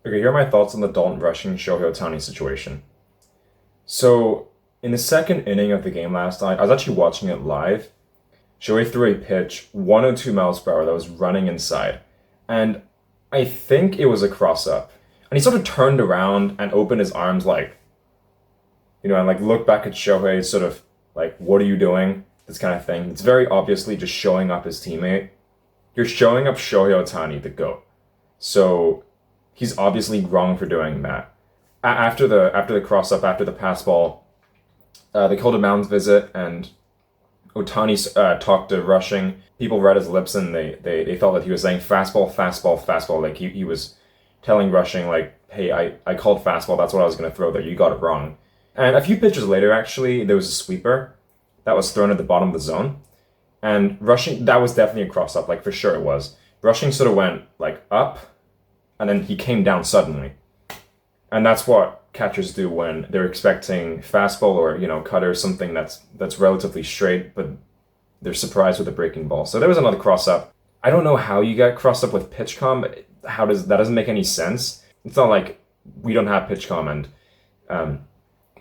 Okay, here are my thoughts on the Dalton Rushing Shohei Ohtani situation. So, in the second inning of the game last night, I was actually watching it live. Shohei threw a pitch, 102 miles per hour, that was running inside. And I think it was a cross up. And he sort of turned around and opened his arms and like looked back at Shohei, sort of like, what are you doing? This kind of thing. It's very obviously just showing up his teammate. You're showing up Shohei Ohtani, the GOAT. So he's obviously wrong for doing that. After the cross up, after the pass ball, they called a mound visit, and Ohtani talked to Rushing. People read his lips, and they felt that he was saying fastball, fastball, fastball. Like he was telling Rushing, like, hey, I called fastball. That's what I was going to throw there. You got it wrong. And a few pitches later, actually, there was a sweeper that was thrown at the bottom of the zone. And Rushing, that was definitely a cross up, like for sure it was. Rushing sort of went like up, and then he came down suddenly. And that's what catchers do when they're expecting fastball or, cutter, something that's relatively straight, but they're surprised with a breaking ball. So there was another cross up. I don't know how you get crossed up with pitch-com. That doesn't make any sense. It's not like we don't have pitch-com and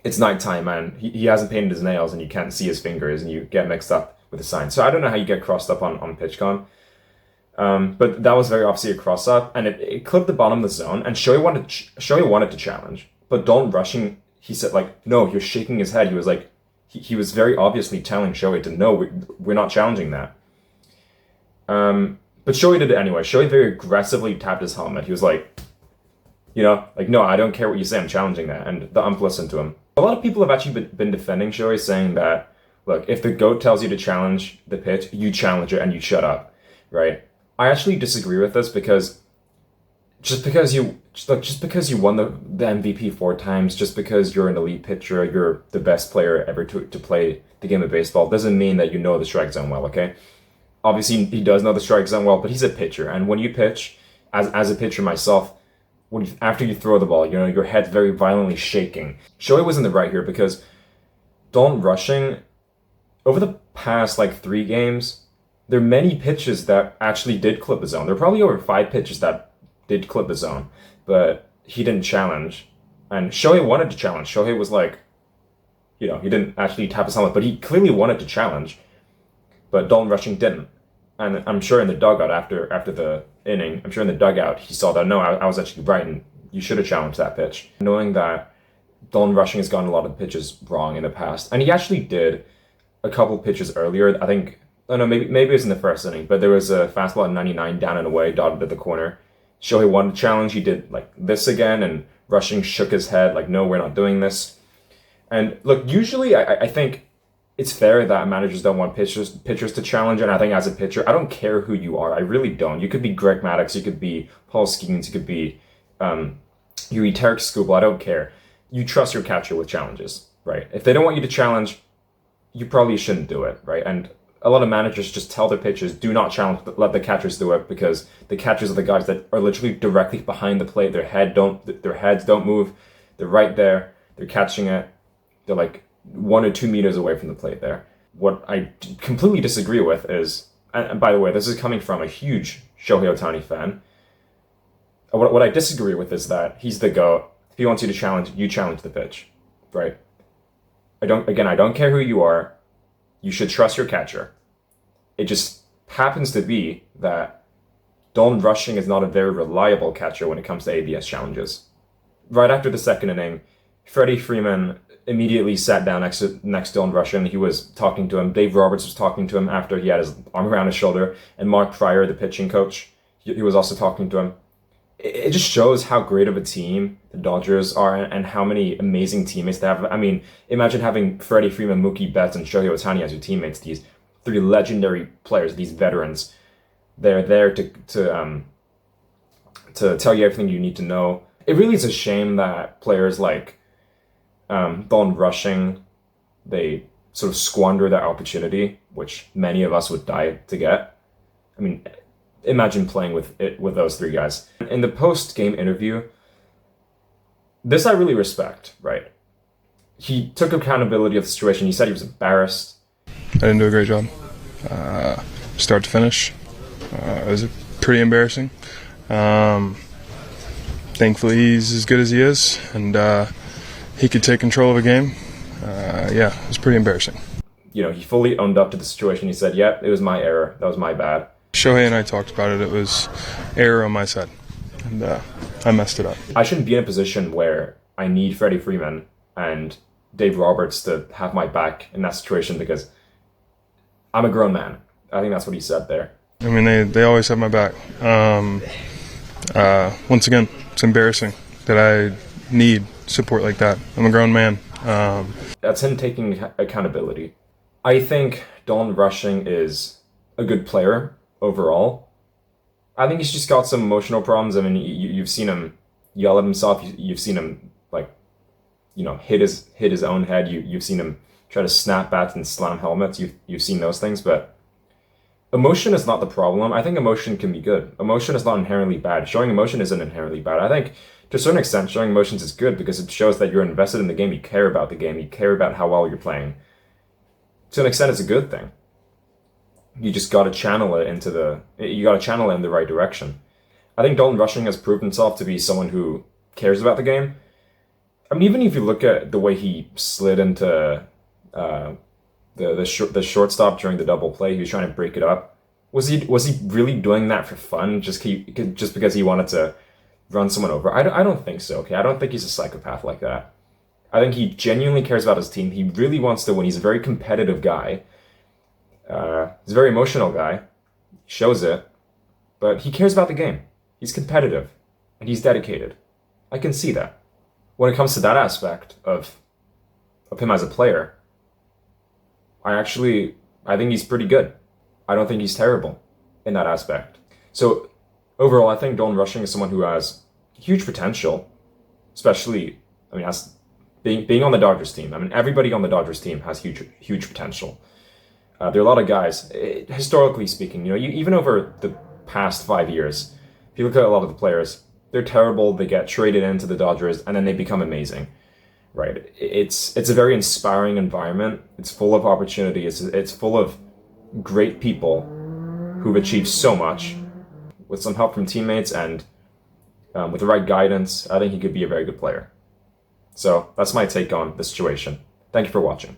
it's nighttime and he hasn't painted his nails and you can't see his fingers and you get mixed up with the sign. So I don't know how you get crossed up on pitch-com. But that was very obviously a cross-up, and it clipped the bottom of the zone, and Shohei wanted to challenge. But Dalton Rushing, he said, like, no, he was shaking his head. He was like, he was very obviously telling Shohei to, no, we're not challenging that. But Shohei did it anyway. Shohei very aggressively tapped his helmet. He was like, no, I don't care what you say, I'm challenging that. And the ump listened to him. A lot of people have actually been defending Shohei, saying that, look, if the GOAT tells you to challenge the pitch, you challenge it and you shut up, right? I actually disagree with this because just because you won the MVP 4 times, just because you're an elite pitcher, you're the best player ever to play the game of baseball, doesn't mean that you know the strike zone well, okay? Obviously, he does know the strike zone well, but he's a pitcher. And when you pitch, as a pitcher myself, after you throw the ball, your head's very violently shaking. Shohei was in the right here because Dalton Rushing, over the past 3 games, there are many pitches that actually did clip the zone. There are probably over 5 pitches that did clip the zone, but he didn't challenge. And Shohei wanted to challenge. Shohei was like, he didn't actually tap his helmet, but he clearly wanted to challenge. But Dalton Rushing didn't. And I'm sure in the dugout after the inning, he saw that, no, I was actually right, and you should have challenged that pitch. Knowing that Dalton Rushing has gotten a lot of pitches wrong in the past, and he actually did a couple pitches earlier, I think. Oh no, maybe it was in the first inning, but there was a fastball at 99 down and away, dotted at the corner. Shohei wanted to challenge. He did this again, and Rushing shook his head like, no, we're not doing this. And look, usually I think it's fair that managers don't want pitchers to challenge, and I think as a pitcher, I don't care who you are. I really don't. You could be Greg Maddux, you could be Paul Skeens, you could be Yuri Tarek Skubal. I don't care. You trust your catcher with challenges, right? If they don't want you to challenge, you probably shouldn't do it, right? And a lot of managers just tell their pitchers, do not challenge, let the catchers do it, because the catchers are the guys that are literally directly behind the plate. Their heads don't move. They're right there. They're catching it. They're like 1 or 2 meters away from the plate there. What I completely disagree with is, and by the way, this is coming from a huge Shohei Ohtani fan. What I disagree with is that he's the GOAT. If he wants you to challenge, you challenge the pitch, right? I don't care who you are. You should trust your catcher. It just happens to be that Dalton Rushing is not a very reliable catcher when it comes to ABS challenges. Right after the second inning, Freddie Freeman immediately sat down next to Dalton Rushing. He was talking to him. Dave Roberts was talking to him after he had his arm around his shoulder. And Mark Pryor, the pitching coach, he was also talking to him. It just shows how great of a team the Dodgers are and how many amazing teammates they have. I mean, imagine having Freddie Freeman, Mookie Betts, and Shohei Ohtani as your teammates. These 3 legendary players, these veterans. They're there to tell you everything you need to know. It really is a shame that players like Dalton Rushing, they sort of squander that opportunity, which many of us would die to get. I mean, imagine playing with those 3 guys. In the post-game interview, this I really respect, right? He took accountability of the situation. He said he was embarrassed. I didn't do a great job. Start to finish. It was pretty embarrassing. thankfully he's as good as he is, and he could take control of a game. Yeah, it was pretty embarrassing. You know, he fully owned up to the situation. He said, yeah, it was my error. That was my bad. Shohei and I talked about it. It was error on my side, and I messed it up. I shouldn't be in a position where I need Freddie Freeman and Dave Roberts to have my back in that situation because I'm a grown man. I think that's what he said there. I mean, they always have my back. Once again, it's embarrassing that I need support like that. I'm a grown man. That's him taking accountability. I think Dalton Rushing is a good player overall. I think he's just got some emotional problems. I mean, you've seen him yell at himself. You've seen him, like, you know, hit his own head. You've seen him try to snap bats and slam helmets. You've seen those things, but emotion is not the problem. I think emotion can be good. Emotion is not inherently bad. Showing emotion isn't inherently bad. I think to a certain extent, showing emotions is good because it shows that you're invested in the game. You care about the game. You care about how well you're playing. To an extent, it's a good thing. You just got to channel it in the right direction. I think Dalton Rushing has proved himself to be someone who cares about the game. I mean, even if you look at the way he slid into the shortstop during the double play, he was trying to break it up. Was he really doing that for fun? Just because he wanted to run someone over? I don't think so. Okay, I don't think he's a psychopath like that. I think he genuinely cares about his team. He really wants to win. He's a very competitive guy. He's a very emotional guy. He shows it, but he cares about the game. He's competitive, and he's dedicated. I can see that. When it comes to that aspect of him as a player, I think he's pretty good. I don't think he's terrible in that aspect. So overall, I think Dalton Rushing is someone who has huge potential, especially, I mean, as being on the Dodgers team. I mean, everybody on the Dodgers team has huge potential. There are a lot of guys, historically speaking, you know, even over the past 5 years, if you look at a lot of the players, they're terrible, they get traded into the Dodgers, and then they become amazing, right? It's a very inspiring environment. It's full of opportunity. It's full of great people who've achieved so much. With some help from teammates and with the right guidance, I think he could be a very good player. So that's my take on the situation. Thank you for watching.